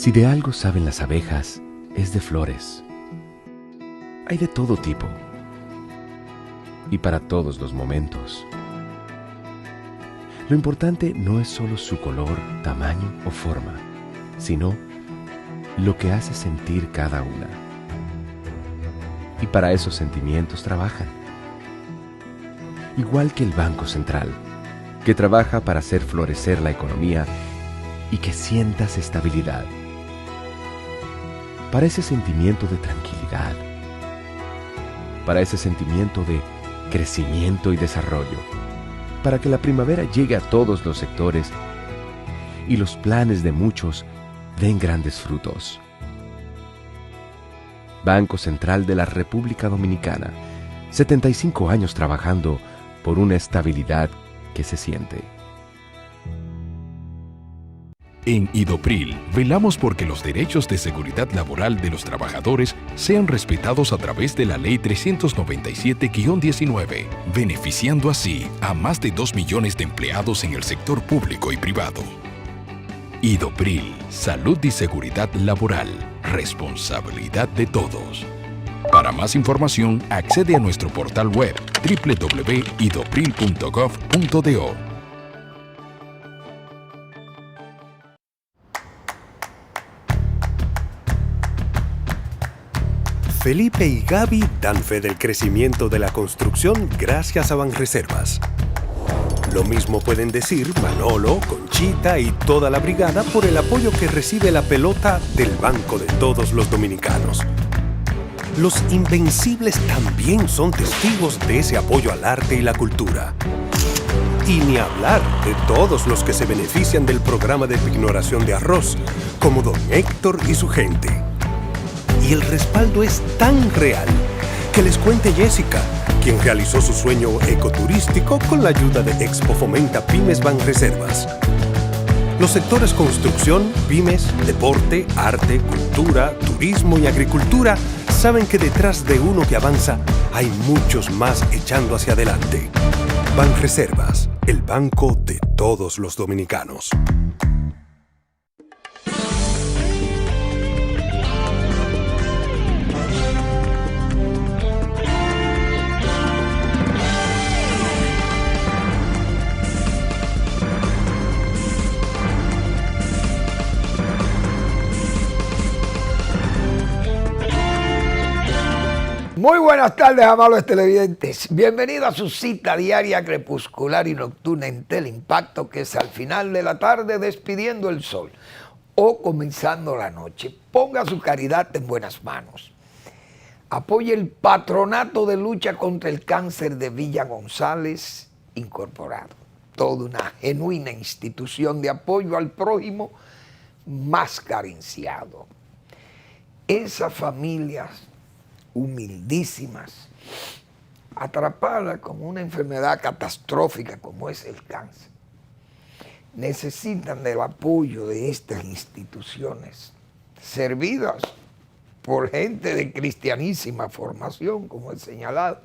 Si de algo saben las abejas, es de flores. Hay de todo tipo y para todos los momentos. Lo importante no es solo su color, tamaño o forma, sino lo que hace sentir cada una. Y para esos sentimientos trabajan. Igual que el Banco Central, que trabaja para hacer florecer la economía y que sientas estabilidad. Para ese sentimiento de tranquilidad, para ese sentimiento de crecimiento y desarrollo, para que la primavera llegue a todos los sectores y los planes de muchos den grandes frutos. Banco Central de la República Dominicana, 75 años trabajando por una estabilidad que se siente. En Idopril, velamos porque los derechos de seguridad laboral de los trabajadores sean respetados a través de la Ley 397-19, beneficiando así a más de 2 millones de empleados en el sector público y privado. Idopril, salud y seguridad laboral, responsabilidad de todos. Para más información, accede a nuestro portal web www.idopril.gov.do. Felipe y Gaby dan fe del crecimiento de la construcción gracias a Banreservas. Lo mismo pueden decir Manolo, Conchita y toda la brigada por el apoyo que recibe la pelota del banco de todos los dominicanos. Los Invencibles también son testigos de ese apoyo al arte y la cultura. Y ni hablar de todos los que se benefician del programa de pignoración de arroz, como don Héctor y su gente. Y el respaldo es tan real que les cuente Jessica, quien realizó su sueño ecoturístico con la ayuda de Expo Fomenta Pymes Banreservas. Los sectores construcción, pymes, deporte, arte, cultura, turismo y agricultura saben que detrás de uno que avanza hay muchos más echando hacia adelante. Banreservas, el banco de todos los dominicanos. Muy buenas tardes, amables televidentes. Bienvenido a su cita diaria crepuscular y nocturna en Teleimpacto, que es al final de la tarde despidiendo el sol o comenzando la noche. Ponga su caridad en buenas manos. Apoye el Patronato de Lucha contra el Cáncer de Villa González Incorporado. Toda una genuina institución de apoyo al prójimo más carenciado. Esas familias humildísimas, atrapadas con una enfermedad catastrófica como es el cáncer, necesitan del apoyo de estas instituciones, servidas por gente de cristianísima formación, como he señalado,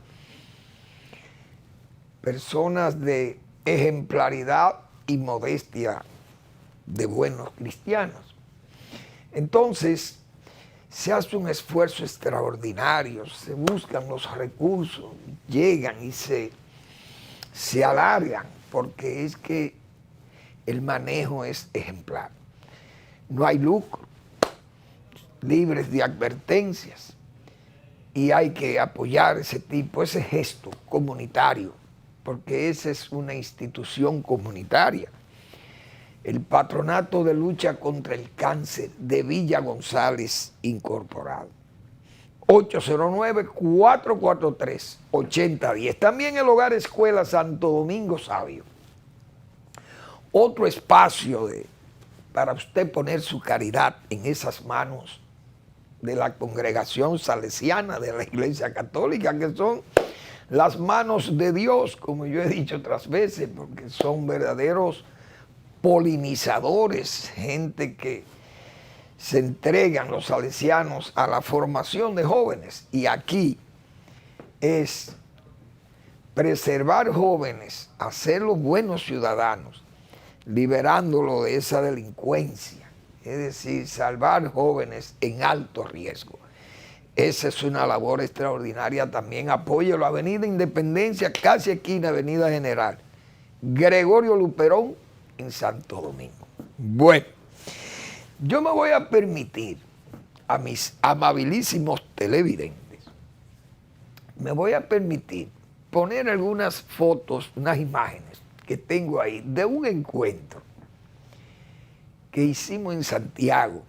personas de ejemplaridad y modestia de buenos cristianos. Entonces, se hace un esfuerzo extraordinario, se buscan los recursos, llegan y se alargan, porque es que el manejo es ejemplar. No hay lucro, libres de advertencias, y hay que apoyar ese gesto comunitario, porque esa es una institución comunitaria. El Patronato de Lucha contra el Cáncer de Villa González Incorporado. 809-443-8010. También el Hogar Escuela Santo Domingo Sabio. Otro espacio para usted poner su caridad en esas manos de la congregación salesiana de la Iglesia Católica, que son las manos de Dios, como yo he dicho otras veces, porque son verdaderos polinizadores, gente que se entregan los salesianos a la formación de jóvenes. Y aquí es preservar jóvenes, hacerlos buenos ciudadanos, liberándolos de esa delincuencia, es decir, salvar jóvenes en alto riesgo. Esa es una labor extraordinaria también. Apóyelo, Avenida Independencia, casi esquina Avenida General. Gregorio Luperón, en Santo Domingo. Bueno, yo me voy a permitir a mis amabilísimos televidentes, me voy a permitir poner algunas fotos, unas imágenes que tengo ahí de un encuentro que hicimos en Santiago,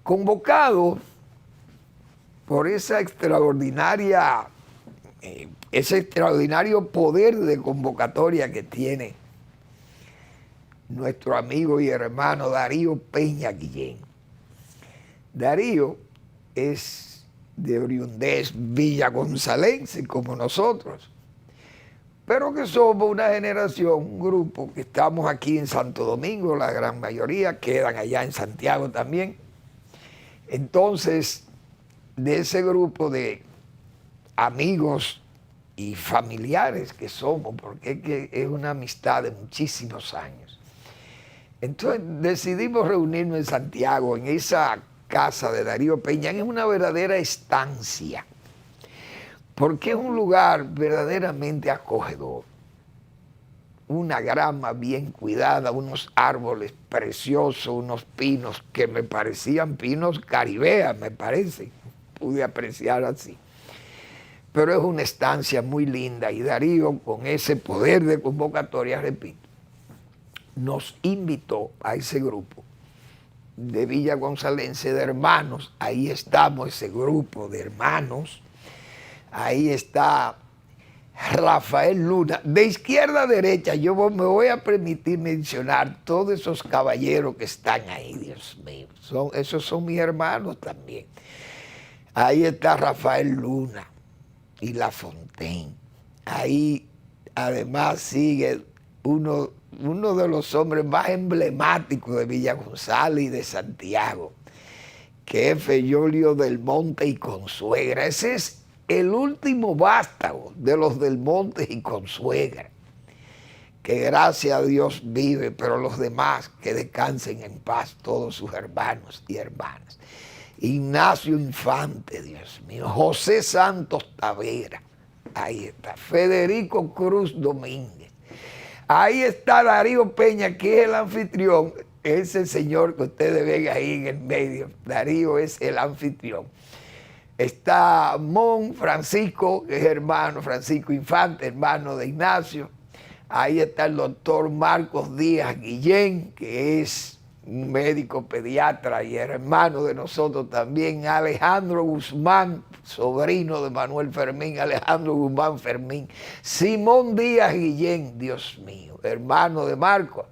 convocado por ese extraordinario poder de convocatoria que tiene nuestro amigo y hermano Darío Peña Guillén. Darío es de oriundez villagonzalense como nosotros, pero que somos una generación, un grupo que estamos aquí en Santo Domingo, la gran mayoría quedan allá en Santiago también. Entonces, de ese grupo de amigos y familiares que somos, porque es una amistad de muchísimos años. Entonces decidimos reunirnos en Santiago, en esa casa de Darío Peña. Es una verdadera estancia, porque es un lugar verdaderamente acogedor. Una grama bien cuidada, unos árboles preciosos, unos pinos que me parecían pinos caribeas, me parece, pude apreciar así. Pero es una estancia muy linda y Darío, con ese poder de convocatoria, repito, nos invitó a ese grupo de villagonzalense, de hermanos. Ahí estamos, ese grupo de hermanos. Ahí está Rafael Luna. De izquierda a derecha, yo me voy a permitir mencionar todos esos caballeros que están ahí, Dios mío. Esos son mis hermanos también. Ahí está Rafael Luna y La Fontaine. Ahí además sigue uno de los hombres más emblemáticos de Villa González y de Santiago, que es Feyolio del Monte y Consuegra. Ese es el último vástago de los del Monte y Consuegra, que gracias a Dios vive, pero los demás que descansen en paz, todos sus hermanos y hermanas. Ignacio Infante, Dios mío, José Santos Tavera, ahí está, Federico Cruz Domínguez, ahí está Darío Peña, que es el anfitrión, ese señor que ustedes ven ahí en el medio, Darío es el anfitrión. Está Mon Francisco, que es hermano, Francisco Infante, hermano de Ignacio. Ahí está el doctor Marcos Díaz Guillén, que es un médico pediatra y hermano de nosotros también. Alejandro Guzmán, sobrino de Manuel Fermín, Alejandro Guzmán Fermín. Simón Díaz Guillén, Dios mío, hermano de Marcos.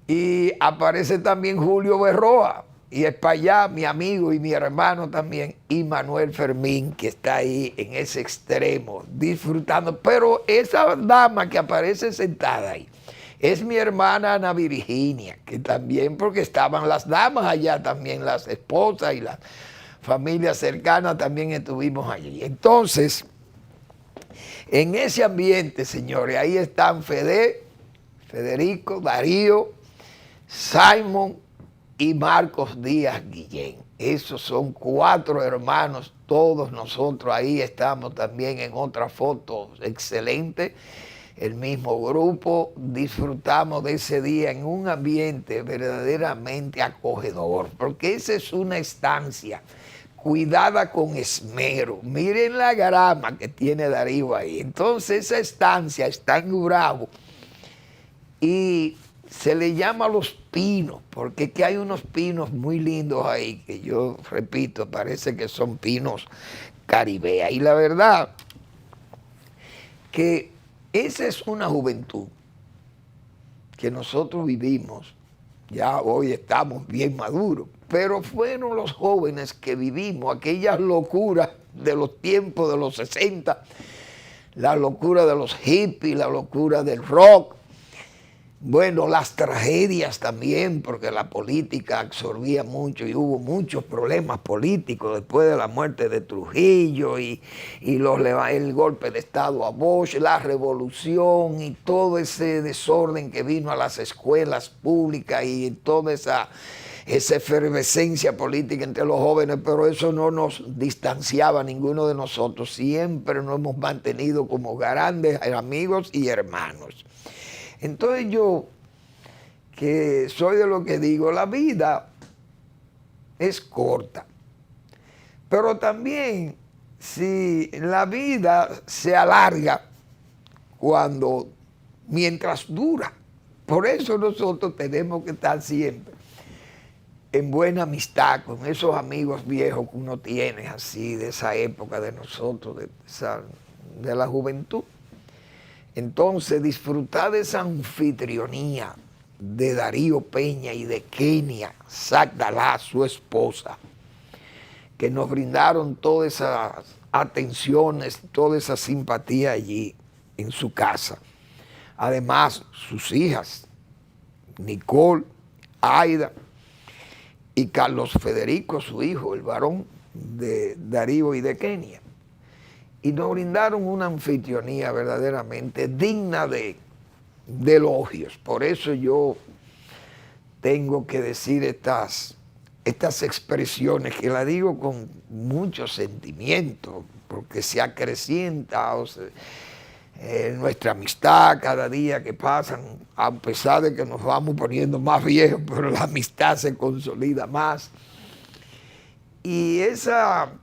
Y aparece también Julio Berroa, y es para allá mi amigo y mi hermano también, y Manuel Fermín, que está ahí en ese extremo, disfrutando. Pero esa dama que aparece sentada ahí, es mi hermana Ana Virginia, que también, porque estaban las damas allá también, las esposas y las familias cercanas también estuvimos allí. Entonces, en ese ambiente, señores, ahí están Federico, Darío, Simon y Marcos Díaz Guillén. Esos son 4 hermanos, todos nosotros ahí estamos también en otra foto excelente. El mismo grupo, disfrutamos de ese día en un ambiente verdaderamente acogedor, porque esa es una estancia cuidada con esmero. Miren la grama que tiene Darío ahí. Entonces esa estancia está en Gurabo y se le llama Los Pinos, porque es que hay unos pinos muy lindos ahí, que yo repito, parece que son pinos caribeas. Y la verdad que esa es una juventud que nosotros vivimos, ya hoy estamos bien maduros, pero fueron los jóvenes que vivimos aquellas locuras de los tiempos de los 60, la locura de los hippies, la locura del rock, Bueno, las tragedias también, porque la política absorbía mucho y hubo muchos problemas políticos después de la muerte de Trujillo y el golpe de Estado a Bosch, la revolución y todo ese desorden que vino a las escuelas públicas y toda esa efervescencia política entre los jóvenes, pero eso no nos distanciaba a ninguno de nosotros. Siempre nos hemos mantenido como grandes amigos y hermanos. Entonces yo, que soy de lo que digo, la vida es corta, pero también si la vida se alarga mientras dura. Por eso nosotros tenemos que estar siempre en buena amistad con esos amigos viejos que uno tiene así, de esa época de nosotros, de la juventud. Entonces, disfrutar de esa anfitrionía de Darío Peña y de Kenia Sagdalá, su esposa, que nos brindaron todas esas atenciones, toda esa simpatía allí en su casa. Además, sus hijas, Nicole, Aida y Carlos Federico, su hijo, el varón de Darío y de Kenia. Y nos brindaron una anfitrionía verdaderamente digna de elogios. Por eso yo tengo que decir estas expresiones, que las digo con mucho sentimiento, porque se acrecienta nuestra amistad cada día que pasan, a pesar de que nos vamos poniendo más viejos, pero la amistad se consolida más. Y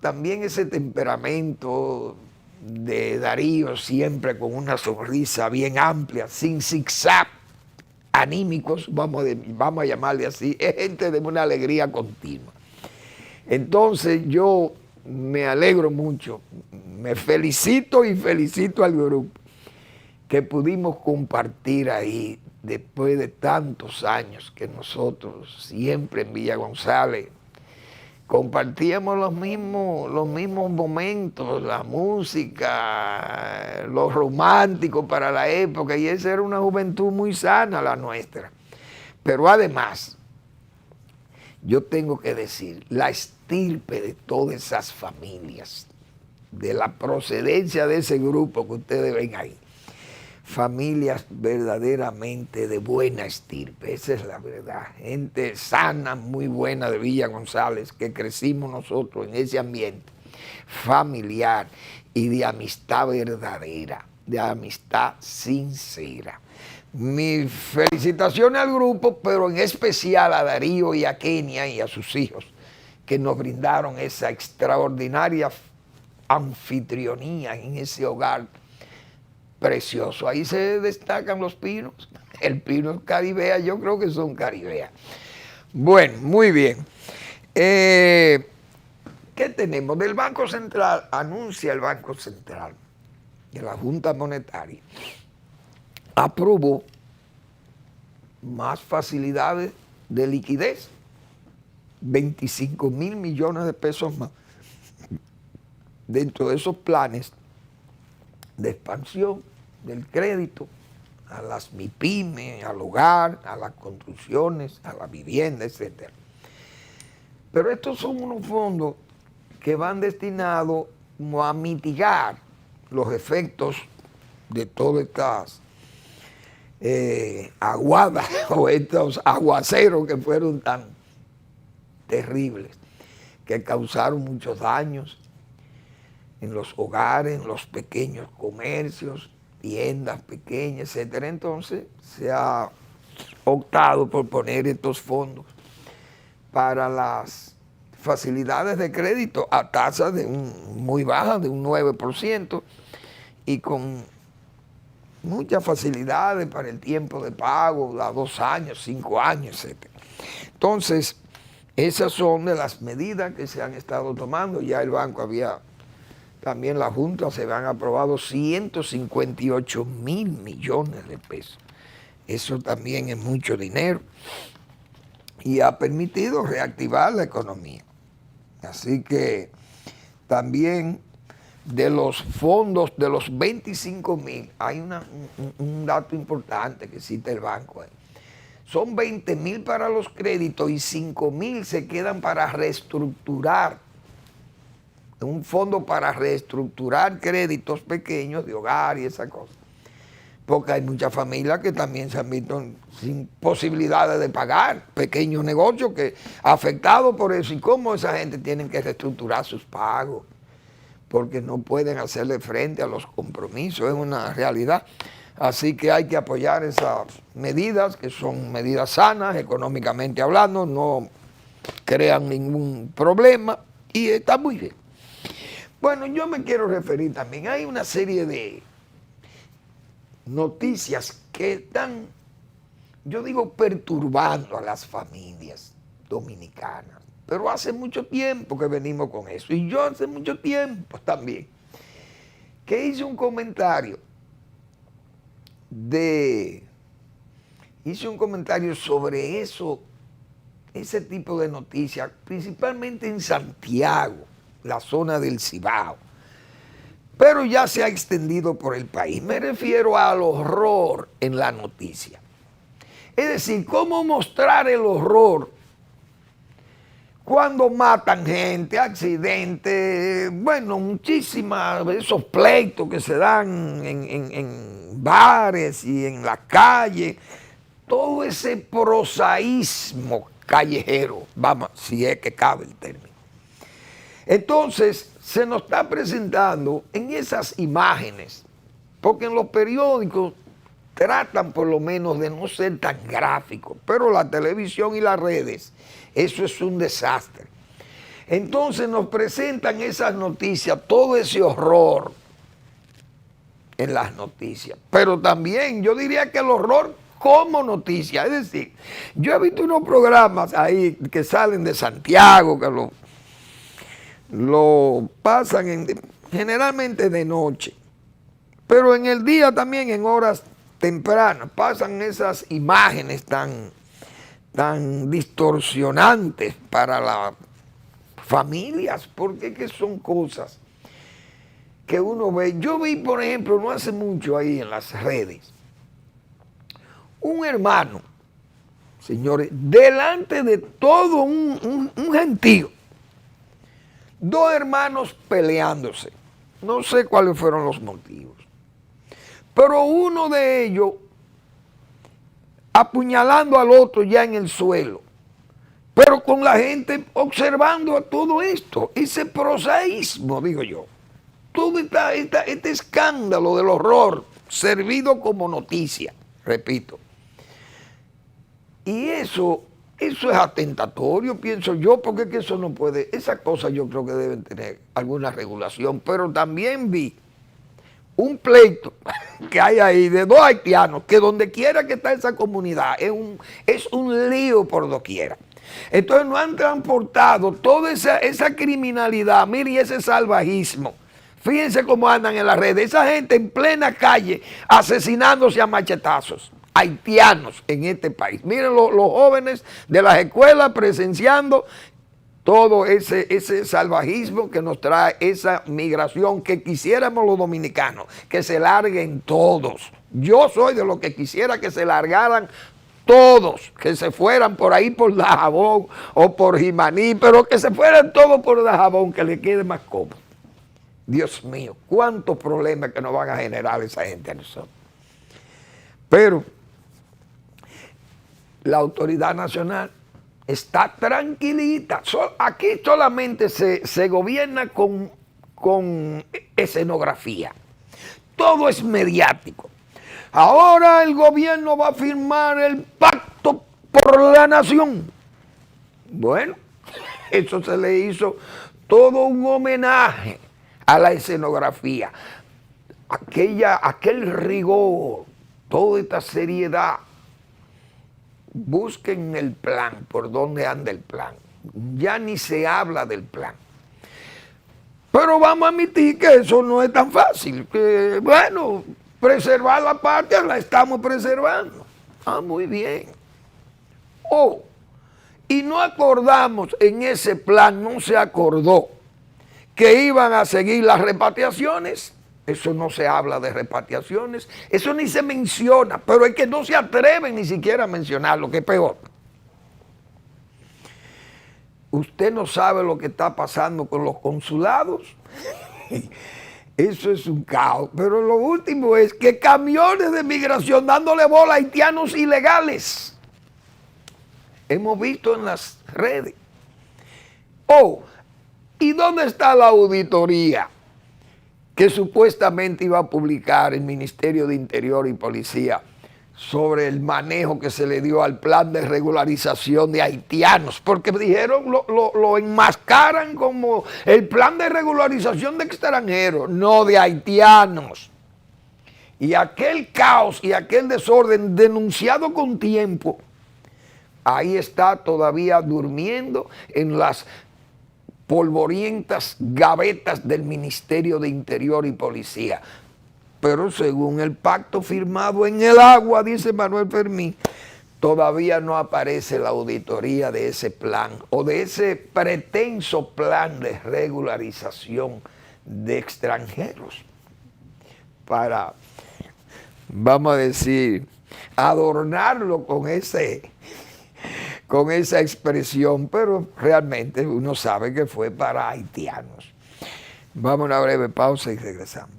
también ese temperamento de Darío, siempre con una sonrisa bien amplia, sin zigzag anímicos, vamos a llamarle así, es gente de una alegría continua. Entonces yo me alegro mucho, me felicito y felicito al grupo que pudimos compartir ahí después de tantos años que nosotros siempre en Villa González compartíamos los mismos momentos, la música, lo romántico para la época, y esa era una juventud muy sana la nuestra. Pero además, yo tengo que decir, la estirpe de todas esas familias, de la procedencia de ese grupo que ustedes ven ahí, familias verdaderamente de buena estirpe, esa es la verdad, gente sana, muy buena de Villa González, que crecimos nosotros en ese ambiente familiar y de amistad verdadera, de amistad sincera. Mis felicitaciones al grupo, pero en especial a Darío y a Kenia y a sus hijos, que nos brindaron esa extraordinaria anfitrionía en ese hogar precioso. Ahí se destacan los pinos. El pino es caribea, yo creo que son caribea. Bueno, muy bien. ¿Qué tenemos? Del Banco Central, anuncia el Banco Central que la Junta Monetaria aprobó más facilidades de liquidez, 25 mil millones de pesos más, dentro de esos planes de expansión del crédito a las MIPYME, al hogar, a las construcciones, a la vivienda, etc. Pero estos son unos fondos que van destinados a mitigar los efectos de todas estas aguadas o estos aguaceros que fueron tan terribles, que causaron muchos daños en los hogares, en los pequeños comercios, tiendas pequeñas, etcétera. Entonces se ha optado por poner estos fondos para las facilidades de crédito a tasas muy bajas, de un 9%, y con muchas facilidades para el tiempo de pago, a 2 años, 5 años, etcétera. Entonces, esas son de las medidas que se han estado tomando. Ya el banco también la Junta se han aprobado 158 mil millones de pesos. Eso también es mucho dinero y ha permitido reactivar la economía. Así que también de los fondos de los 25.000, hay un dato importante que cita el banco. Son 20.000 para los créditos y 5.000 se quedan para reestructurar. Un fondo para reestructurar créditos pequeños de hogar y esa cosa. Porque hay muchas familias que también se han visto sin posibilidades de pagar, pequeños negocios que afectados por eso. ¿Y cómo esa gente tiene que reestructurar sus pagos? Porque no pueden hacerle frente a los compromisos, es una realidad. Así que hay que apoyar esas medidas, que son medidas sanas, económicamente hablando, no crean ningún problema y está muy bien. Bueno, yo me quiero referir también, hay una serie de noticias que están, yo digo, perturbando a las familias dominicanas. Pero hace mucho tiempo que venimos con eso. Y yo hace mucho tiempo también que hice un comentario sobre eso, ese tipo de noticias, principalmente en Santiago, la zona del Cibao. Pero ya se ha extendido por el país. Me refiero al horror en la noticia. Es decir, cómo mostrar el horror cuando matan gente, accidentes, bueno, muchísimas, esos pleitos que se dan en bares y en la calle, todo ese prosaísmo callejero, vamos, si es que cabe el término. Entonces, se nos está presentando en esas imágenes, porque en los periódicos tratan por lo menos de no ser tan gráficos, pero la televisión y las redes, eso es un desastre. Entonces nos presentan esas noticias, todo ese horror en las noticias, pero también yo diría que el horror como noticia, es decir, yo he visto unos programas ahí que salen de Santiago, que lo pasan generalmente de noche, pero en el día también en horas tempranas pasan esas imágenes tan distorsionantes para las familias, porque que son cosas que uno ve. Yo vi, por ejemplo, no hace mucho ahí en las redes, un hermano, señores, delante de todo un gentío, dos hermanos peleándose. No sé cuáles fueron los motivos, pero uno de ellos apuñalando al otro ya en el suelo, pero con la gente observando a todo esto, ese prosaísmo, digo yo, todo este escándalo del horror servido como noticia, repito. Y eso es atentatorio, pienso yo, porque es que eso no puede, esas cosas yo creo que deben tener alguna regulación, pero también vi un pleito que hay ahí de dos haitianos, que donde quiera que está esa comunidad es un lío por doquiera. Entonces no han transportado toda esa criminalidad, miren ese salvajismo. Fíjense cómo andan en las redes, esa gente en plena calle asesinándose a machetazos, haitianos en este país. Miren los jóvenes de las escuelas presenciando todo ese salvajismo que nos trae esa migración que quisiéramos los dominicanos, que se larguen todos. Yo soy de los que quisiera que se largaran todos, que se fueran por ahí por Dajabón o por Jimaní, pero que se fueran todos por Dajabón, que le quede más cómodo. Dios mío, cuántos problemas que nos van a generar esa gente a nosotros. Pero la autoridad nacional está tranquilita. Aquí solamente se gobierna con escenografía. Todo es mediático. Ahora el gobierno va a firmar el pacto por la nación. Bueno, eso se le hizo todo un homenaje a la escenografía. Aquel rigor, toda esta seriedad. Busquen el plan, por dónde anda el plan. Ya ni se habla del plan. Pero vamos a admitir que eso no es tan fácil. Que, bueno, preservar la patria la estamos preservando. Ah, muy bien. Y no acordamos en ese plan, no se acordó que iban a seguir las repatriaciones. Eso no se habla de repatriaciones, eso ni se menciona, pero es que no se atreven ni siquiera a mencionarlo, que es peor. Usted no sabe lo que está pasando con los consulados. Eso es un caos. Pero lo último es que camiones de migración dándole bola a haitianos ilegales. Hemos visto en las redes. Oh, ¿y dónde está la auditoría que supuestamente iba a publicar el Ministerio de Interior y Policía sobre el manejo que se le dio al plan de regularización de haitianos? Porque dijeron, lo enmascaran como el plan de regularización de extranjeros, no de haitianos. Y aquel caos y aquel desorden denunciado con tiempo, ahí está todavía durmiendo en las polvorientas gavetas del Ministerio de Interior y Policía. Pero según el pacto firmado en el agua, dice Manuel Fermín, todavía no aparece la auditoría de ese plan o de ese pretenso plan de regularización de extranjeros para, vamos a decir, adornarlo con esa expresión, pero realmente uno sabe que fue para haitianos. Vamos a una breve pausa y regresamos.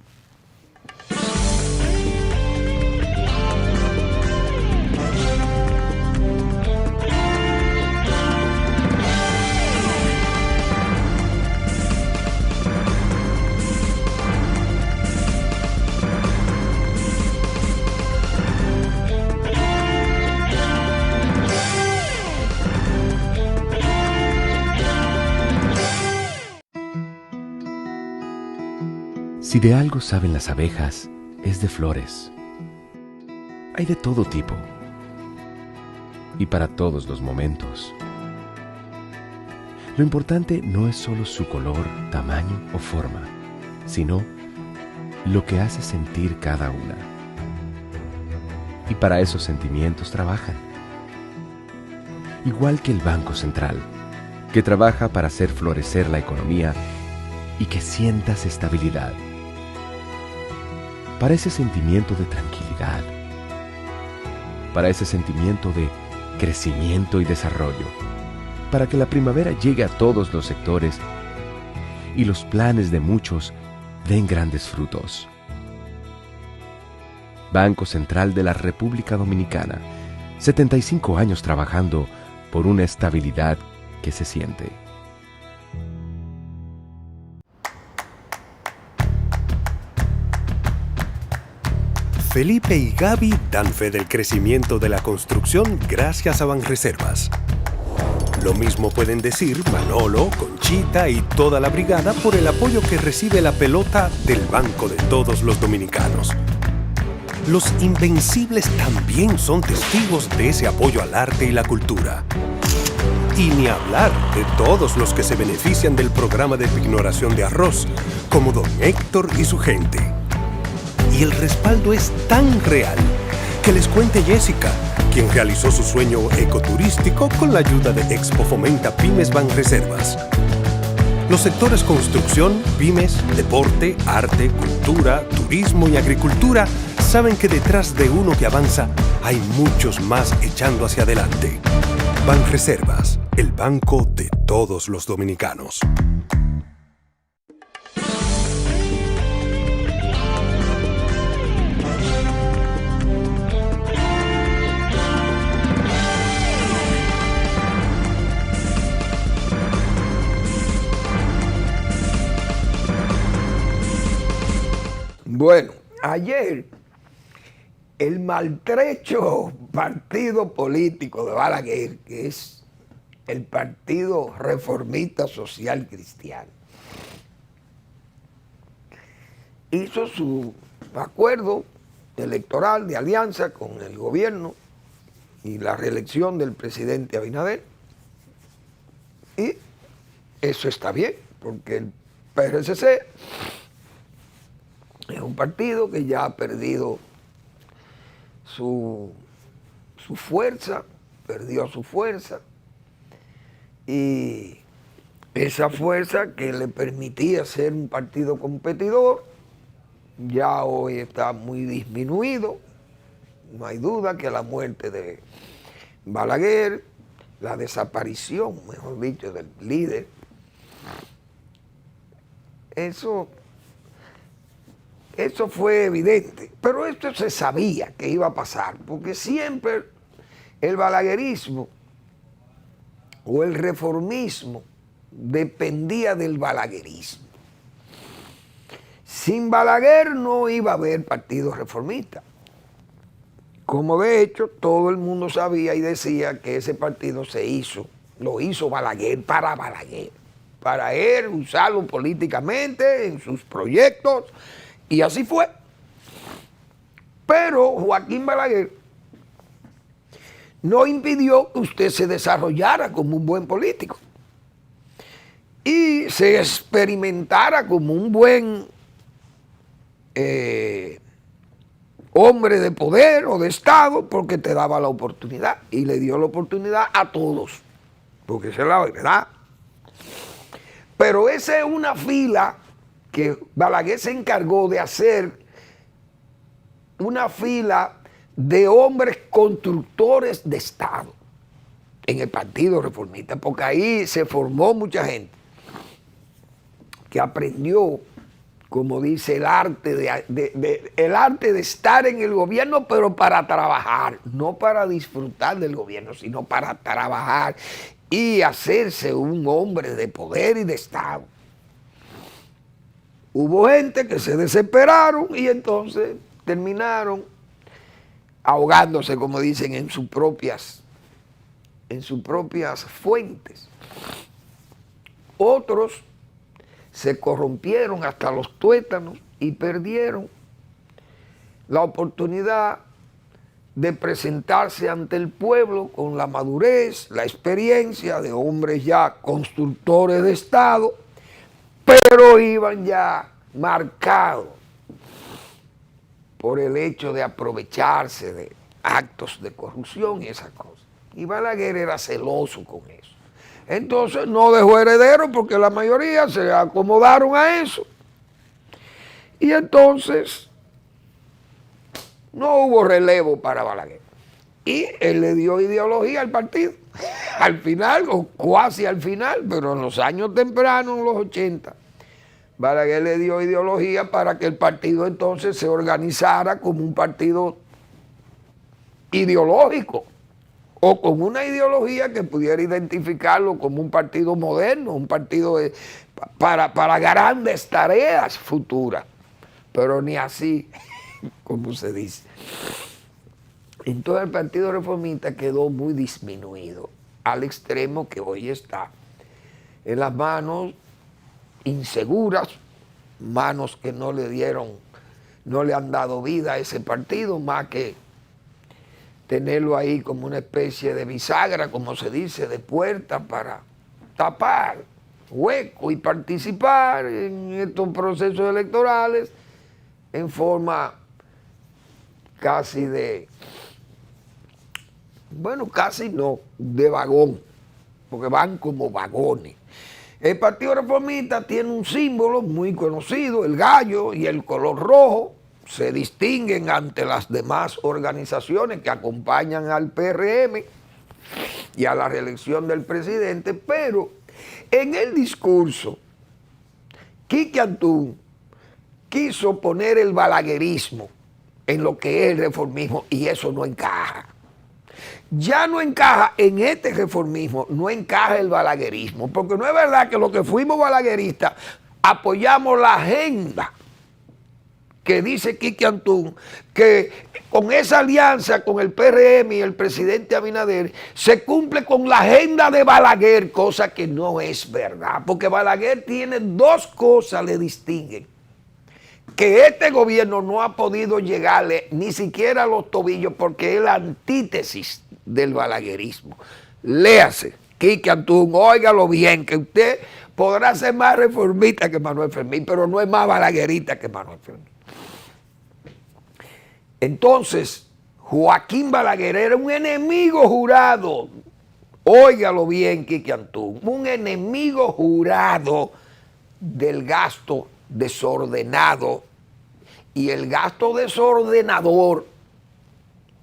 Si de algo saben las abejas, es de flores. Hay de todo tipo y para todos los momentos. Lo importante no es solo su color, tamaño o forma, sino lo que hace sentir cada una. Y para esos sentimientos trabajan. Igual que el Banco Central, que trabaja para hacer florecer la economía y que sientas estabilidad. Para ese sentimiento de tranquilidad, para ese sentimiento de crecimiento y desarrollo, para que la primavera llegue a todos los sectores y los planes de muchos den grandes frutos. Banco Central de la República Dominicana, 75 años trabajando por una estabilidad que se siente. Felipe y Gaby dan fe del crecimiento de la construcción gracias a Banreservas. Lo mismo pueden decir Manolo, Conchita y toda la brigada por el apoyo que recibe la pelota del Banco de Todos los Dominicanos. Los Invencibles también son testigos de ese apoyo al arte y la cultura. Y ni hablar de todos los que se benefician del programa de pignoración de arroz, como don Héctor y su gente. Y el respaldo es tan real que les cuente Jessica, quien realizó su sueño ecoturístico con la ayuda de Expo Fomenta Pymes Banreservas. Los sectores construcción, pymes, deporte, arte, cultura, turismo y agricultura saben que detrás de uno que avanza hay muchos más echando hacia adelante. Banreservas, el banco de todos los dominicanos. Bueno, ayer el maltrecho partido político de Balaguer, que es el Partido Reformista Social Cristiano, hizo su acuerdo electoral de alianza con el gobierno y la reelección del presidente Abinader. Y eso está bien, porque el PRCC es un partido que ya ha perdido su fuerza, perdió su fuerza, y esa fuerza que le permitía ser un partido competidor, ya hoy está muy disminuido. No hay duda que la muerte de Balaguer, la desaparición, mejor dicho, del líder, eso fue evidente, pero esto se sabía que iba a pasar, porque siempre el balaguerismo o el reformismo dependía del balaguerismo. Sin Balaguer no iba a haber partido reformista, como de hecho todo el mundo sabía y decía que ese partido lo hizo Balaguer, para él usarlo políticamente en sus proyectos, y así fue. Pero Joaquín Balaguer no impidió que usted se desarrollara como un buen político y se experimentara como un buen hombre de poder o de Estado, porque te daba la oportunidad, y le dio la oportunidad a todos, porque esa es la verdad. Pero esa es una fila que Balaguer se encargó de hacer, una fila de hombres constructores de Estado en el Partido Reformista, porque ahí se formó mucha gente que aprendió, como dice, el arte de estar en el gobierno, pero para trabajar, no para disfrutar del gobierno, sino para trabajar y hacerse un hombre de poder y de Estado. Hubo gente que se desesperaron y entonces terminaron ahogándose, como dicen, en sus propias fuentes. Otros se corrompieron hasta los tuétanos y perdieron la oportunidad de presentarse ante el pueblo con la madurez, la experiencia de hombres ya constructores de Estado, pero iban ya marcados por el hecho de aprovecharse de actos de corrupción y esas cosas. Y Balaguer era celoso con eso. Entonces no dejó heredero porque la mayoría se acomodaron a eso. Y entonces no hubo relevo para Balaguer. Y él le dio ideología al partido. Al final, o casi al final, pero en los años tempranos, en los 80, Balaguer le dio ideología para que el partido entonces se organizara como un partido ideológico, o con una ideología que pudiera identificarlo como un partido moderno, un partido para grandes tareas futuras, pero ni así, como se dice. Entonces el Partido Reformista quedó muy disminuido, al extremo que hoy está en las manos inseguras, manos que no le han dado vida a ese partido, más que tenerlo ahí como una especie de bisagra, como se dice, de puerta para tapar hueco y participar en estos procesos electorales en forma casi de vagón, porque van como vagones. El Partido Reformista tiene un símbolo muy conocido, el gallo y el color rojo. Se distinguen ante las demás organizaciones que acompañan al PRM y a la reelección del presidente, pero en el discurso, Quique Antún quiso poner el balaguerismo en lo que es el reformismo y eso no encaja. Ya no encaja en este reformismo, no encaja el balaguerismo, porque no es verdad que los que fuimos balagueristas apoyamos la agenda que dice Quique Antún, que con esa alianza con el PRM y el presidente Abinader se cumple con la agenda de Balaguer, cosa que no es verdad, porque Balaguer tiene dos cosas le distinguen, que este gobierno no ha podido llegarle ni siquiera a los tobillos porque es la antítesis del balaguerismo. Léase, Quique Antún, óigalo bien, que usted podrá ser más reformista que Manuel Fermín, pero no es más balaguerista que Manuel Fermín. Entonces, Joaquín Balaguer era un enemigo jurado óigalo bien, Quique Antún, un enemigo jurado del gasto desordenado y el gasto desordenador,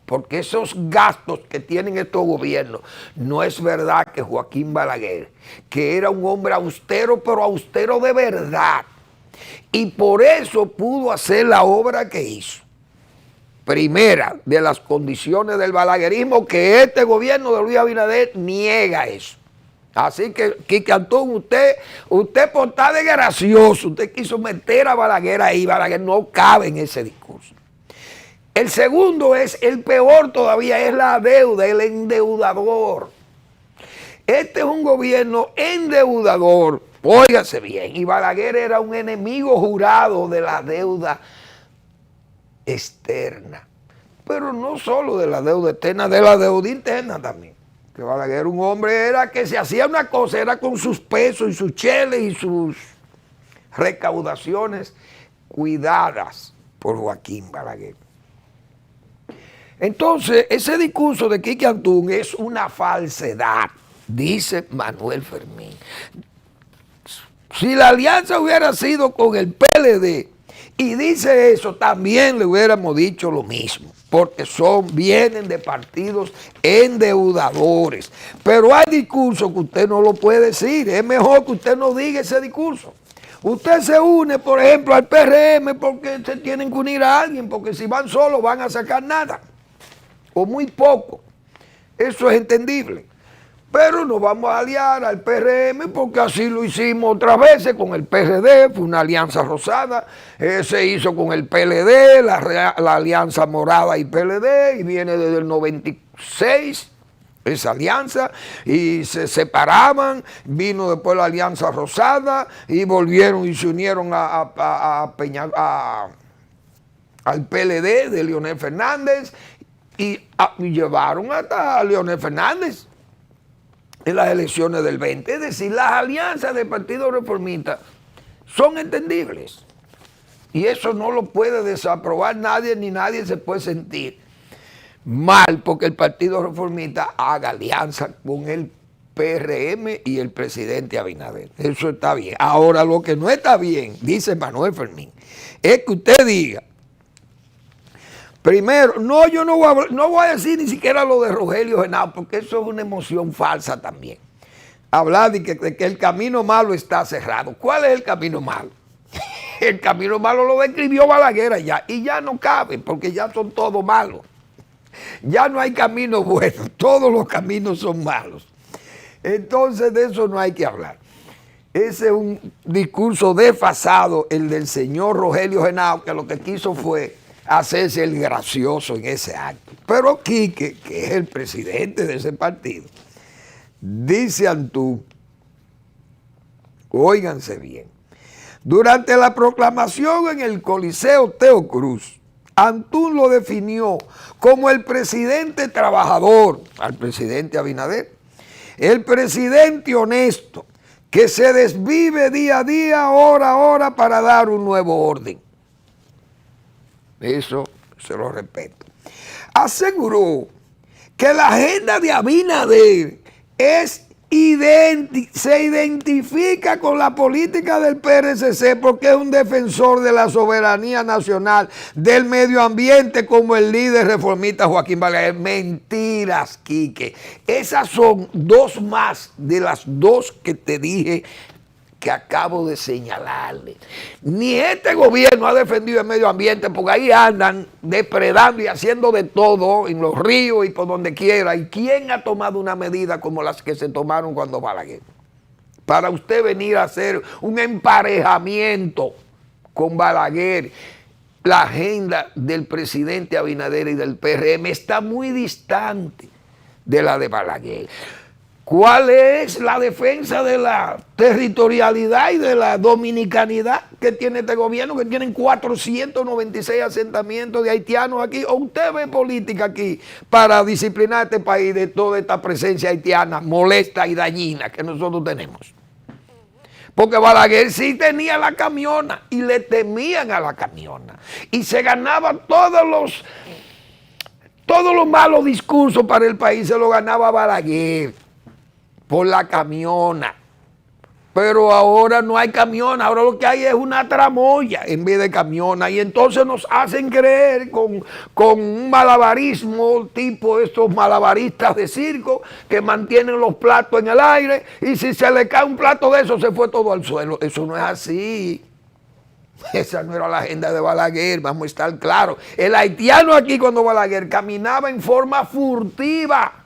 porque esos gastos que tienen estos gobiernos, no es verdad que Joaquín Balaguer, que era un hombre austero, pero austero de verdad, y por eso pudo hacer la obra que hizo. Primera de las condiciones del balaguerismo, que este gobierno de Luis Abinader niega eso. Así que, Quique Antún, usted por estar de gracioso, usted quiso meter a Balaguer ahí. Balaguer no cabe en ese discurso. El segundo es, el peor todavía, es la deuda, el endeudador. Este es un gobierno endeudador, óigase bien, y Balaguer era un enemigo jurado de la deuda externa, pero no solo de la deuda externa, de la deuda interna también. Que Balaguer, un hombre, era que se hacía una cosa, era con sus pesos y sus cheles y sus recaudaciones cuidadas por Joaquín Balaguer. Entonces, ese discurso de Quique Antún es una falsedad, dice Manuel Fermín. Si la alianza hubiera sido con el PLD, y dice eso, también le hubiéramos dicho lo mismo, porque vienen de partidos endeudadores. Pero hay discursos que usted no lo puede decir, es mejor que usted no diga ese discurso. Usted se une, por ejemplo, al PRM porque se tienen que unir a alguien, porque si van solos van a sacar nada, o muy poco. Eso es entendible. Pero nos vamos a aliar al PRM porque así lo hicimos otras veces con el PRD, fue una alianza rosada, se hizo con el PLD, la alianza morada y PLD, y viene desde el 96 esa alianza, y se separaban, vino después la alianza rosada, y volvieron y se unieron al PLD de Leonel Fernández, y llevaron hasta a Leonel Fernández en las elecciones del 20. Es decir, las alianzas del Partido Reformista son entendibles. Y eso no lo puede desaprobar nadie, ni nadie se puede sentir mal porque el Partido Reformista haga alianza con el PRM y el presidente Abinader. Eso está bien. Ahora, lo que no está bien, dice Manuel Fermín, es que usted diga, primero, no, yo no voy a decir ni siquiera lo de Rogelio Henao, porque eso es una emoción falsa también. Hablar de que el camino malo está cerrado. ¿Cuál es el camino malo? El camino malo lo describió Balaguer allá, y ya no cabe, porque ya son todos malos. Ya no hay camino bueno, todos los caminos son malos. Entonces de eso no hay que hablar. Ese es un discurso desfasado, el del señor Rogelio Henao, que lo que quiso fue hacerse el gracioso en ese acto. Pero Quique, que es el presidente de ese partido, dice Antún, óiganse bien, durante la proclamación en el Coliseo Teo Cruz, Antún lo definió como el presidente trabajador, al presidente Abinader, el presidente honesto, que se desvive día a día, hora a hora, para dar un nuevo orden. Eso se lo respeto. Aseguró que la agenda de Abinader se identifica con la política del PRCC porque es un defensor de la soberanía nacional, del medio ambiente, como el líder reformista Joaquín Balaguer. Mentiras, Quique. Esas son dos más de las dos que te dije que acabo de señalarle. Ni este gobierno ha defendido el medio ambiente, porque ahí andan depredando y haciendo de todo en los ríos y por donde quiera. ¿Y quién ha tomado una medida como las que se tomaron cuando Balaguer? Para usted venir a hacer un emparejamiento con Balaguer, la agenda del presidente Abinader y del PRM está muy distante de la de Balaguer. ¿Cuál es la defensa de la territorialidad y de la dominicanidad que tiene este gobierno, que tienen 496 asentamientos de haitianos aquí? ¿O usted ve política aquí para disciplinar a este país de toda esta presencia haitiana molesta y dañina que nosotros tenemos? Porque Balaguer sí tenía la camiona y le temían a la camiona. Y se ganaba todos los malos discursos para el país, se lo ganaba Balaguer. por la camiona. Pero ahora no hay camiona, ahora lo que hay es una tramoya en vez de camiona. Y entonces nos hacen creer con un malabarismo tipo estos malabaristas de circo que mantienen los platos en el aire y si se le cae un plato de eso se fue todo al suelo. Eso no es así. Esa no era la agenda de Balaguer, vamos a estar claros. El haitiano aquí cuando Balaguer caminaba en forma furtiva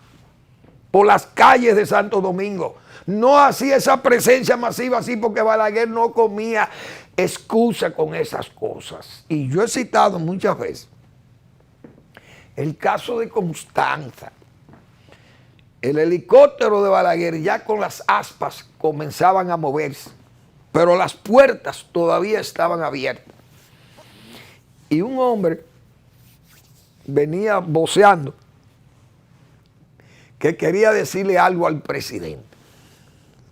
por las calles de Santo Domingo. No hacía esa presencia masiva así porque Balaguer no comía excusa con esas cosas. Y yo he citado muchas veces el caso de Constanza. El helicóptero de Balaguer ya con las aspas comenzaban a moverse, pero las puertas todavía estaban abiertas. Y un hombre venía voceando que quería decirle algo al presidente.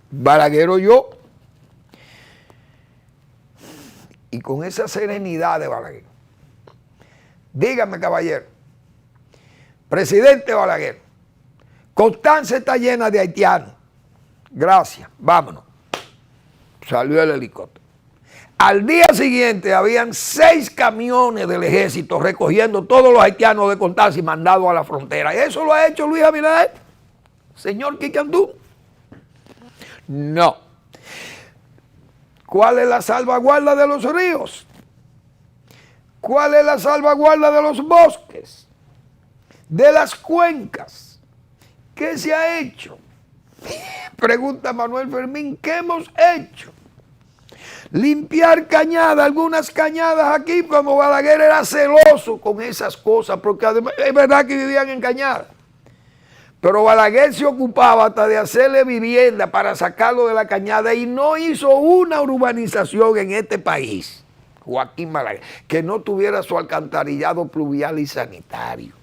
Balaguer oyó y con esa serenidad de Balaguer, dígame caballero, presidente Balaguer, Constanza está llena de haitianos, gracias, vámonos. Salió el helicóptero. Al día siguiente habían 6 camiones del ejército recogiendo todos los haitianos de Constanza y mandados a la frontera. Y eso lo ha hecho Luis Abinader, señor Quique Antún. No. ¿Cuál es la salvaguarda de los ríos? ¿Cuál es la salvaguarda de los bosques? De las cuencas. ¿Qué se ha hecho? Pregunta Manuel Fermín, ¿qué hemos hecho? Limpiar cañadas, algunas cañadas aquí, cuando Balaguer era celoso con esas cosas, porque además es verdad que vivían en cañadas. Pero Balaguer se ocupaba hasta de hacerle vivienda para sacarlo de la cañada y no hizo una urbanización en este país, Joaquín Balaguer, que no tuviera su alcantarillado pluvial y sanitario.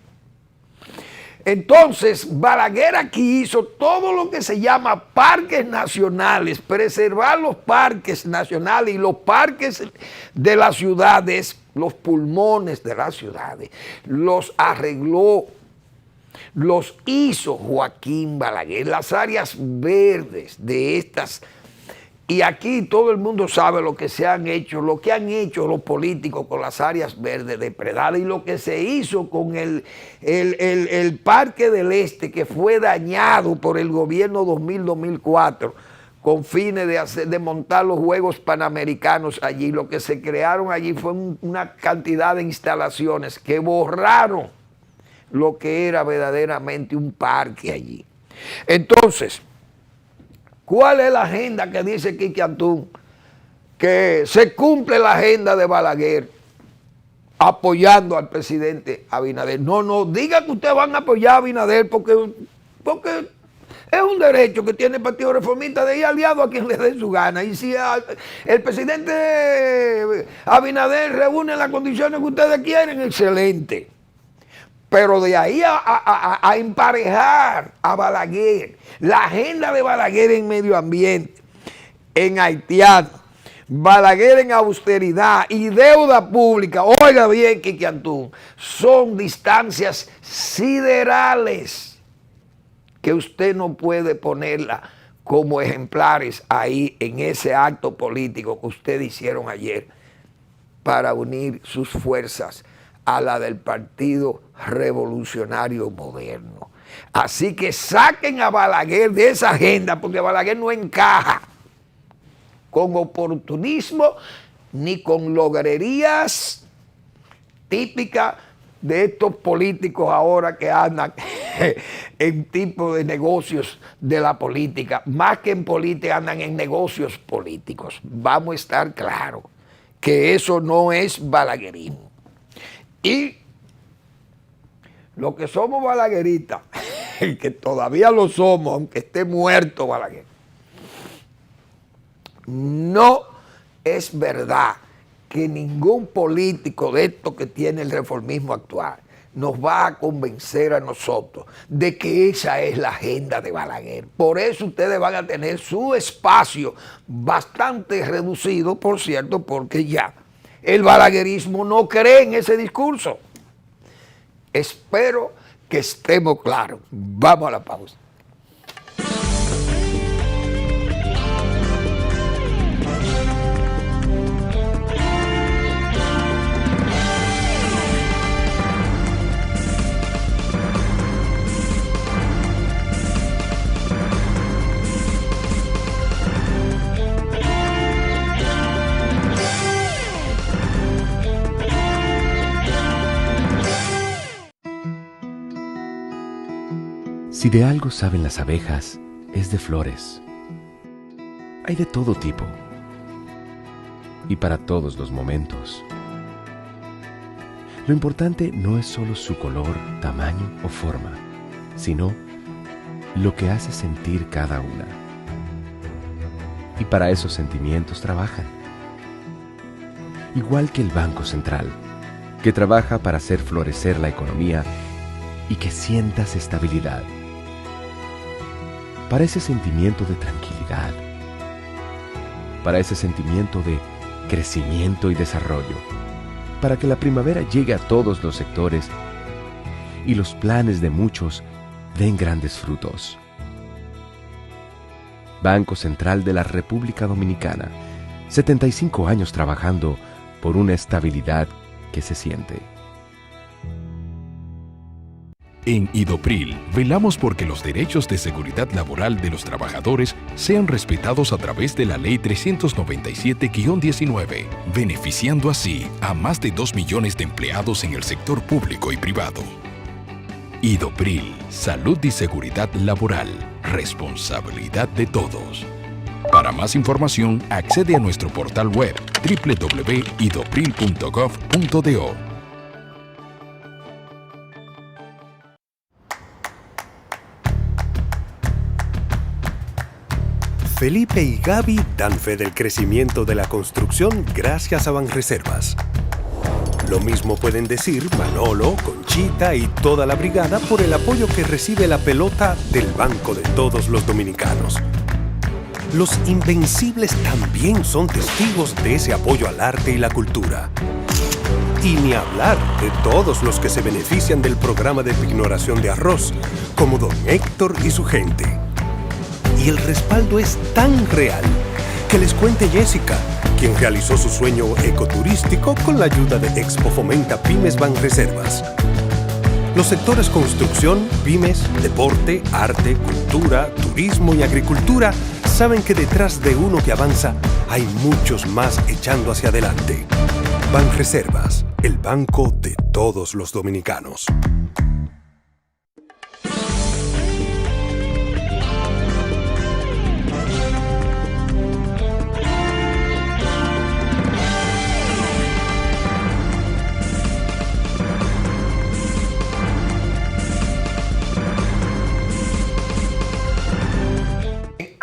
Entonces, Balaguer aquí hizo todo lo que se llama parques nacionales, preservar los parques nacionales y los parques de las ciudades, los pulmones de las ciudades, los arregló. Los hizo Joaquín Balaguer, las áreas verdes de estas. Y aquí todo el mundo sabe lo que se han hecho, lo que han hecho los políticos con las áreas verdes depredadas y lo que se hizo con el Parque del Este, que fue dañado por el gobierno 2000-2004 con fines de montar los Juegos Panamericanos allí. Lo que se crearon allí fue una cantidad de instalaciones que borraron lo que era verdaderamente un parque allí. Entonces, ¿cuál es la agenda que dice Quique Antún? Que se cumple la agenda de Balaguer apoyando al presidente Abinader. No, diga que ustedes van a apoyar a Abinader porque es un derecho que tiene el Partido Reformista de ir aliado a quien le dé su gana. Y si el presidente Abinader reúne las condiciones que ustedes quieren, excelente. Pero de ahí a emparejar a Balaguer, la agenda de Balaguer en medio ambiente, en haitiano, Balaguer en austeridad y deuda pública, oiga bien, Quique Antún, son distancias siderales que usted no puede ponerla como ejemplares ahí en ese acto político que ustedes hicieron ayer para unir sus fuerzas a la del Partido Revolucionario Moderno. Así que saquen a Balaguer de esa agenda, porque Balaguer no encaja con oportunismo ni con logrerías típicas de estos políticos ahora que andan en tipo de negocios de la política. Más que en política, andan en negocios políticos. Vamos a estar claros que eso no es balaguerismo. Y los que somos balagueritas, que todavía lo somos, aunque esté muerto Balaguer, no es verdad que ningún político de estos que tiene el reformismo actual nos va a convencer a nosotros de que esa es la agenda de Balaguer. Por eso ustedes van a tener su espacio bastante reducido, por cierto, porque ya el balaguerismo no cree en ese discurso. Espero que estemos claros. Vamos a la pausa. Si de algo saben las abejas, es de flores. Hay de todo tipo y para todos los momentos. Lo importante no es solo su color, tamaño o forma, sino lo que hace sentir cada una. Y para esos sentimientos trabajan. Igual que el Banco Central, que trabaja para hacer florecer la economía y que sientas estabilidad. Para ese sentimiento de tranquilidad, para ese sentimiento de crecimiento y desarrollo, para que la primavera llegue a todos los sectores y los planes de muchos den grandes frutos. Banco Central de la República Dominicana, 75 años trabajando por una estabilidad que se siente. En Idopril, velamos porque los derechos de seguridad laboral de los trabajadores sean respetados a través de la Ley 397-19, beneficiando así a más de 2 millones de empleados en el sector público y privado. Idopril, salud y seguridad laboral, responsabilidad de todos. Para más información, accede a nuestro portal web www.idopril.gov.do. Felipe y Gaby dan fe del crecimiento de la construcción gracias a Banreservas. Lo mismo pueden decir Manolo, Conchita y toda la brigada por el apoyo que recibe la pelota del Banco de Todos los Dominicanos. Los Invencibles también son testigos de ese apoyo al arte y la cultura. Y ni hablar de todos los que se benefician del programa de pignoración de arroz, como don Héctor y su gente. Y el respaldo es tan real que les cuente Jessica, quien realizó su sueño ecoturístico con la ayuda de Expo Fomenta Pymes Banreservas. Los sectores construcción, pymes, deporte, arte, cultura, turismo y agricultura saben que detrás de uno que avanza hay muchos más echando hacia adelante. Banreservas, el banco de todos los dominicanos.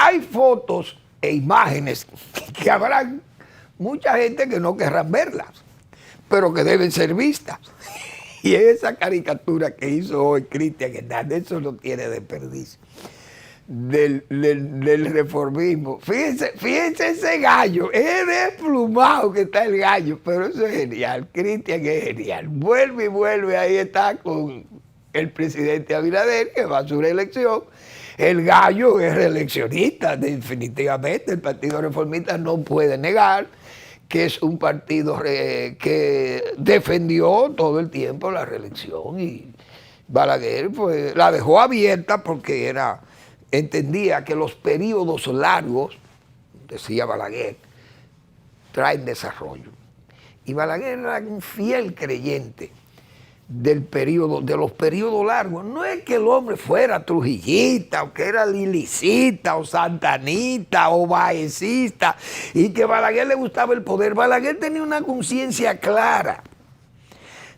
Hay fotos e imágenes que habrán mucha gente que no querrán verlas, pero que deben ser vistas. Y esa caricatura que hizo hoy Cristian Hernández, eso no tiene desperdicio, del reformismo. Fíjense ese gallo, es desplumado que está el gallo, pero eso es genial. Cristian es genial. Vuelve y vuelve, ahí está con el presidente Abinader, que va a su reelección. El gallo es reeleccionista, definitivamente. El Partido Reformista no puede negar que es un partido que defendió todo el tiempo la reelección, y Balaguer pues la dejó abierta porque entendía que los periodos largos, decía Balaguer, traen desarrollo. Y Balaguer era un fiel creyente de los periodos largos. No es que el hombre fuera trujillista, o que era lilicista, o santanista, o baecista, y que a Balaguer le gustaba el poder. Balaguer tenía una conciencia clara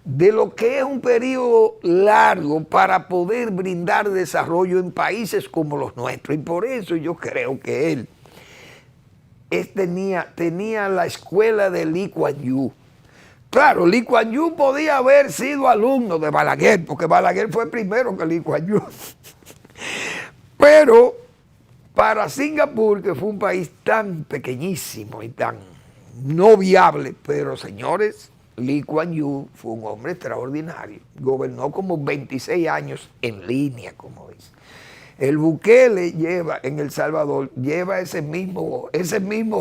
de lo que es un periodo largo para poder brindar desarrollo en países como los nuestros. Y por eso yo creo que él tenía la escuela de Lee Kuan Yew. Claro, Lee Kuan Yew podía haber sido alumno de Balaguer, porque Balaguer fue primero que Lee Kuan Yew. Pero para Singapur, que fue un país tan pequeñísimo y tan no viable, pero señores, Lee Kuan Yew fue un hombre extraordinario. Gobernó como 26 años en línea, como dice. El Bukele en El Salvador, lleva ese mismo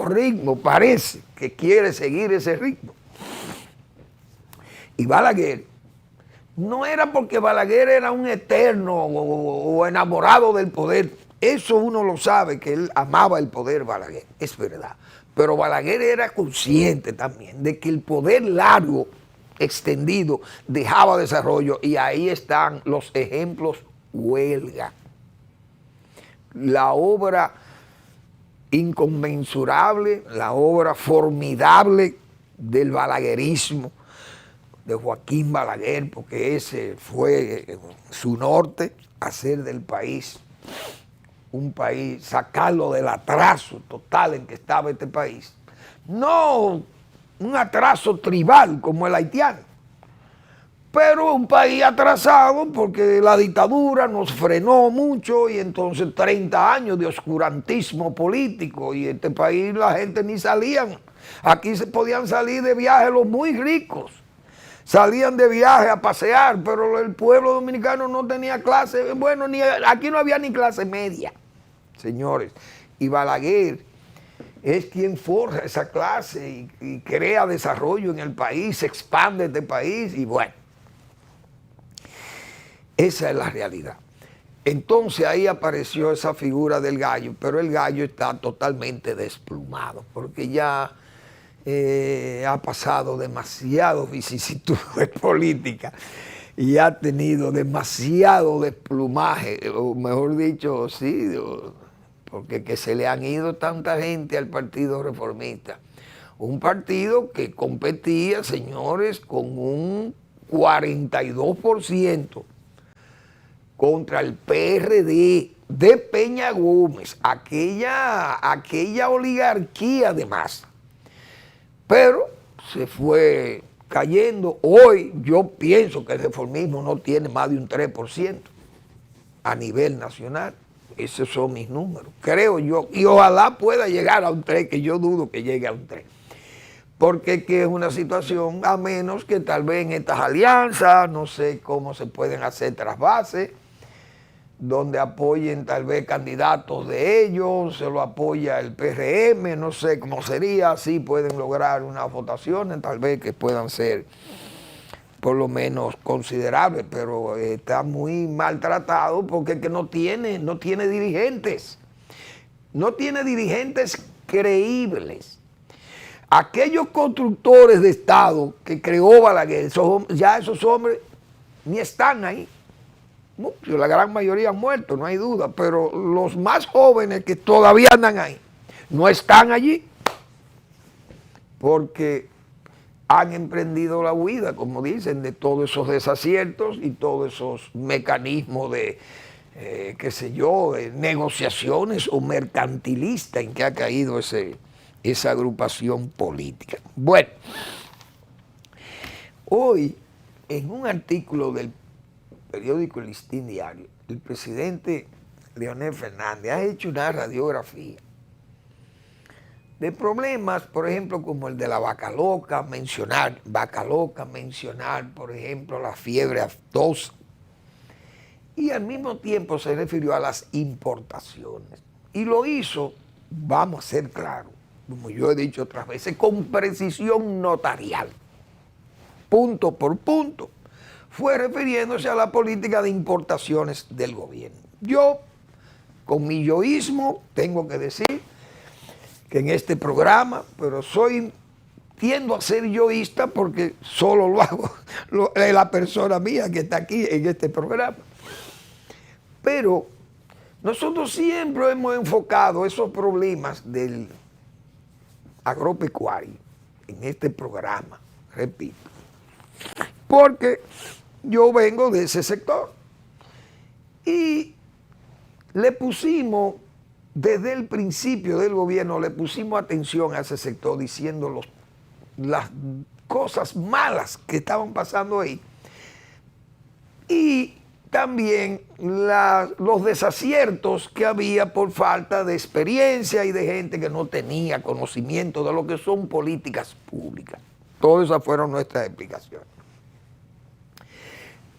ritmo, parece que quiere seguir ese ritmo. Y Balaguer, no era porque Balaguer era un eterno o enamorado del poder. Eso uno lo sabe, que él amaba el poder, Balaguer, es verdad. Pero Balaguer era consciente también de que el poder largo, extendido, dejaba desarrollo. Y ahí están los ejemplos: huelga. la obra inconmensurable, la obra formidable del balaguerismo, de Joaquín Balaguer, porque ese fue su norte, hacer del país un país, sacarlo del atraso total en que estaba este país. No un atraso tribal como el haitiano, pero un país atrasado porque la dictadura nos frenó mucho y entonces 30 años de oscurantismo político y este país la gente ni salían. Aquí se podían salir de viaje los muy ricos, salían de viaje a pasear, pero el pueblo dominicano no tenía clase, bueno, aquí no había ni clase media, señores. Y Balaguer es quien forja esa clase y crea desarrollo en el país, se expande este país y bueno, esa es la realidad. Entonces ahí apareció esa figura del gallo, pero el gallo está totalmente desplumado porque ya ha pasado demasiadas vicisitudes políticas y ha tenido demasiado desplumaje, o mejor dicho, sí, porque que se le han ido tanta gente al Partido Reformista. Un partido que competía, señores, con un 42% contra el PRD de Peña Gómez, aquella oligarquía además. Pero se fue cayendo. Hoy yo pienso que el reformismo no tiene más de un 3% a nivel nacional. Esos son mis números, creo yo. Y ojalá pueda llegar a un 3, que yo dudo que llegue a un 3. Porque es una situación, a menos que tal vez en estas alianzas, no sé cómo se pueden hacer trasvases, donde apoyen tal vez candidatos de ellos, se lo apoya el PRM, no sé cómo sería, así pueden lograr unas votaciones, tal vez que puedan ser por lo menos considerables, pero está muy maltratado porque es que no tiene dirigentes, no tiene dirigentes creíbles. Aquellos constructores de Estado que creó Balaguer, ya esos hombres ni están ahí. Muchos, la gran mayoría han muerto, no hay duda, pero los más jóvenes que todavía andan ahí, no están allí, porque han emprendido la huida, como dicen, de todos esos desaciertos y todos esos mecanismos de, qué sé yo, de negociaciones o mercantilistas en que ha caído esa agrupación política. Bueno, hoy en un artículo del periódico El Listín Diario, el presidente Leonel Fernández ha hecho una radiografía de problemas, por ejemplo, como el de la vaca loca, mencionar, por ejemplo, la fiebre aftosa, y al mismo tiempo se refirió a las importaciones. Y lo hizo, vamos a ser claros, como yo he dicho otras veces, con precisión notarial, punto por punto. Fue refiriéndose a la política de importaciones del gobierno. Yo, con mi yoísmo, tengo que decir que en este programa, pero tiendo a ser yoísta porque solo lo hago la persona mía que está aquí en este programa. Pero nosotros siempre hemos enfocado esos problemas del agropecuario en este programa, repito, porque yo vengo de ese sector y le pusimos, desde el principio del gobierno, le pusimos atención a ese sector diciendo las cosas malas que estaban pasando ahí y también los desaciertos que había por falta de experiencia y de gente que no tenía conocimiento de lo que son políticas públicas. Todas esas fueron nuestras explicaciones.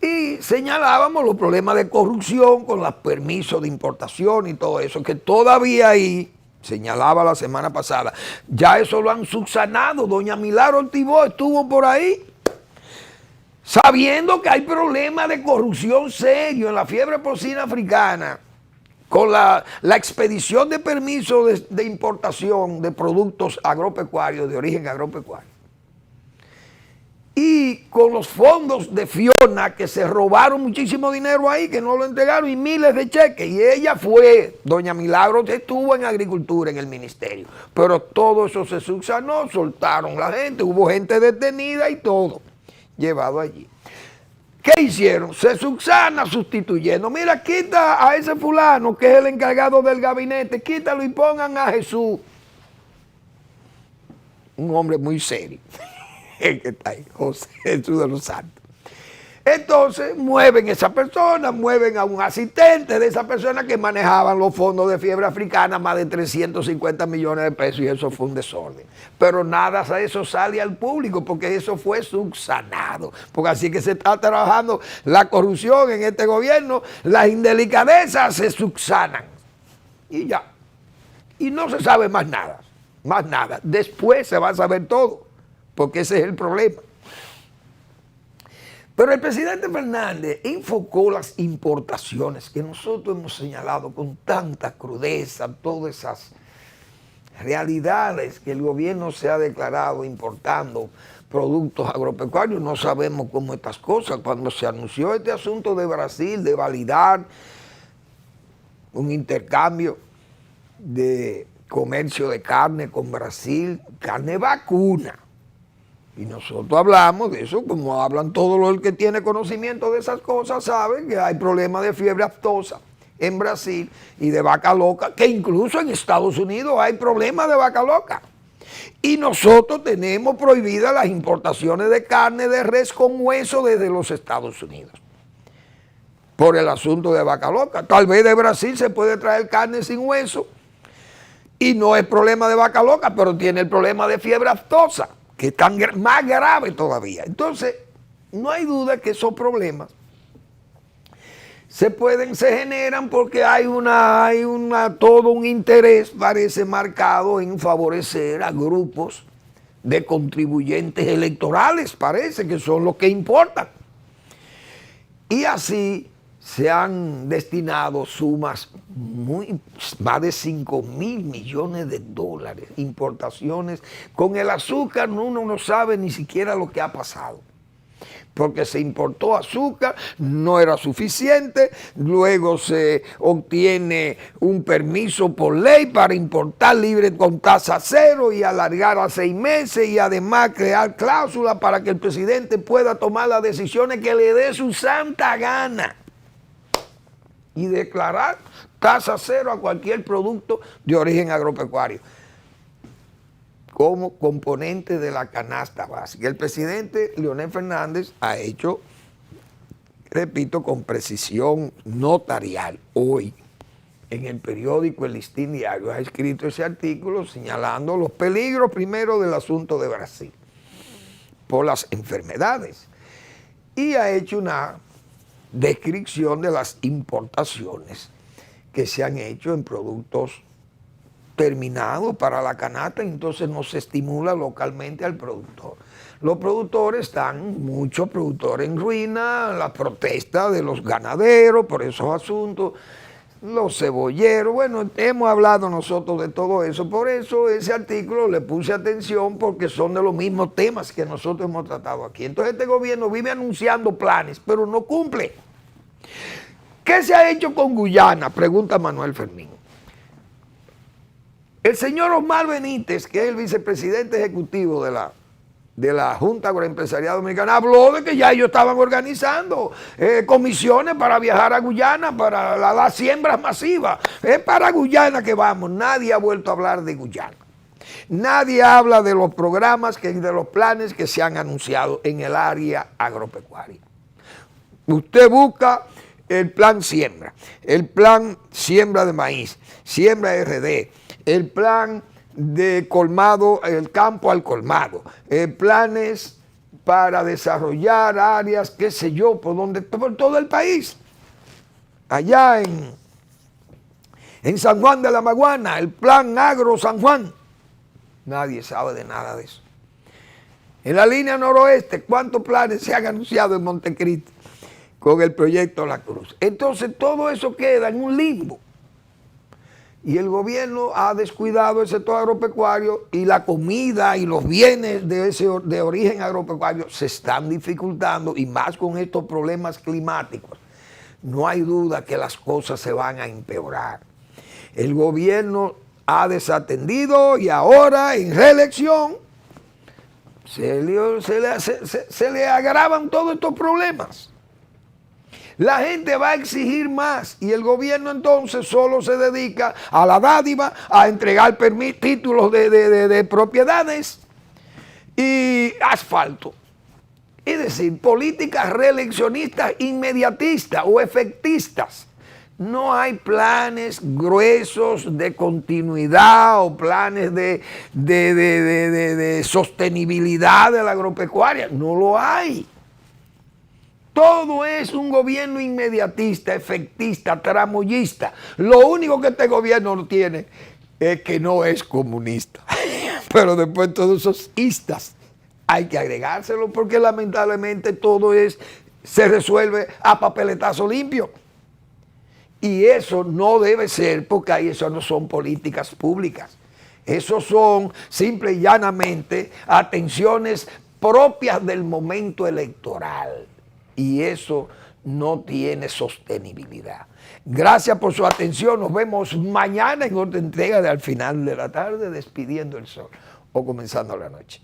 Y señalábamos los problemas de corrupción con los permisos de importación y todo eso, que todavía ahí, señalaba la semana pasada, ya eso lo han subsanado. Doña Milagro Ortibó estuvo por ahí, sabiendo que hay problemas de corrupción serio en la fiebre porcina africana, con la expedición de permisos de importación de productos agropecuarios, de origen agropecuario. Y con los fondos de Fiona, que se robaron muchísimo dinero ahí, que no lo entregaron, y miles de cheques. Y ella fue, doña Milagros estuvo en agricultura en el ministerio. Pero todo eso se subsanó, soltaron la gente, hubo gente detenida y todo llevado allí. ¿Qué hicieron? Se subsana sustituyendo. Mira, quita a ese fulano que es el encargado del gabinete, quítalo y pongan a Jesús. Un hombre muy serio, el que está ahí, José Jesús de los Santos. Entonces mueven esa persona, mueven a un asistente de esa persona que manejaban los fondos de fiebre africana, más de 350 millones de pesos, y eso fue un desorden. Pero nada de eso sale al público porque eso fue subsanado. Porque así que se está trabajando la corrupción en este gobierno, las indelicadezas se subsanan. Y ya. Y no se sabe más nada, más nada. Después se va a saber todo, porque ese es el problema. Pero el presidente Fernández enfocó las importaciones que nosotros hemos señalado con tanta crudeza, todas esas realidades que el gobierno se ha declarado importando productos agropecuarios. No sabemos cómo estas cosas, cuando se anunció este asunto de Brasil, de validar un intercambio de comercio de carne con Brasil, carne vacuna. Y nosotros hablamos de eso, como hablan todos los que tienen conocimiento de esas cosas, saben que hay problemas de fiebre aftosa en Brasil y de vaca loca, que incluso en Estados Unidos hay problemas de vaca loca. Y nosotros tenemos prohibidas las importaciones de carne de res con hueso desde los Estados Unidos, por el asunto de vaca loca. Tal vez de Brasil se puede traer carne sin hueso y no es problema de vaca loca, pero tiene el problema de fiebre aftosa, que es más grave todavía. Entonces, no hay duda que esos problemas se generan porque hay todo un interés, parece marcado, en favorecer a grupos de contribuyentes electorales, parece que son los que importan. Y así se han destinado sumas más de 5.000 millones de dólares, importaciones. Con el azúcar uno no sabe ni siquiera lo que ha pasado, porque se importó azúcar, no era suficiente, luego se obtiene un permiso por ley para importar libre con tasa cero y alargar a 6 meses, y además crear cláusulas para que el presidente pueda tomar las decisiones que le dé su santa gana y declarar tasa cero a cualquier producto de origen agropecuario como componente de la canasta básica. El presidente Leonel Fernández ha hecho, repito, con precisión notarial, hoy en el periódico El Listín Diario, ha escrito ese artículo señalando los peligros primero del asunto de Brasil por las enfermedades, y ha hecho una descripción de las importaciones que se han hecho en productos terminados para la canasta, entonces no se estimula localmente al productor. Los productores muchos productores en ruina, la protesta de los ganaderos por esos asuntos, los cebolleros, bueno, hemos hablado nosotros de todo eso, por eso ese artículo le puse atención, porque son de los mismos temas que nosotros hemos tratado aquí. Entonces este gobierno vive anunciando planes, pero no cumple. ¿Qué se ha hecho con Guyana?, pregunta Manuel Fermín. El señor Omar Benítez, que es el vicepresidente ejecutivo de la Junta Agroempresarial Dominicana, habló de que ya ellos estaban organizando comisiones para viajar a Guyana para las siembras masivas. Es para Guyana que vamos. Nadie ha vuelto a hablar de Guyana. Nadie habla de los programas, de los planes que se han anunciado en el área agropecuaria. Usted busca el plan siembra, el plan siembra de maíz, siembra RD, el plan de colmado, el campo al colmado, planes para desarrollar áreas, qué sé yo, por todo el país. Allá en San Juan de la Maguana, el plan Agro San Juan. Nadie sabe de nada de eso. En la línea noroeste, ¿cuántos planes se han anunciado en Montecristi con el proyecto La Cruz? Entonces todo eso queda en un limbo Y el gobierno ha descuidado el sector agropecuario y la comida y los bienes de origen agropecuario se están dificultando, y más con estos problemas climáticos. No hay duda que las cosas se van a empeorar. El gobierno ha desatendido y ahora en reelección se le agravan todos estos problemas. La gente va a exigir más y el gobierno entonces solo se dedica a la dádiva, a entregar títulos de propiedades y asfalto. Es decir, políticas reeleccionistas inmediatistas o efectistas. No hay planes gruesos de continuidad o planes de sostenibilidad de la agropecuaria. No lo hay. Todo es un gobierno inmediatista, efectista, tramoyista. Lo único que este gobierno no tiene es que no es comunista. Pero después todos esos istas hay que agregárselo porque lamentablemente todo se resuelve a papeletazo limpio. Y eso no debe ser, porque ahí eso no son políticas públicas. Eso son simple y llanamente atenciones propias del momento electoral. Y eso no tiene sostenibilidad. Gracias por su atención. Nos vemos mañana en otra entrega de Al Final de la Tarde, Despidiendo el Sol, o Comenzando la Noche.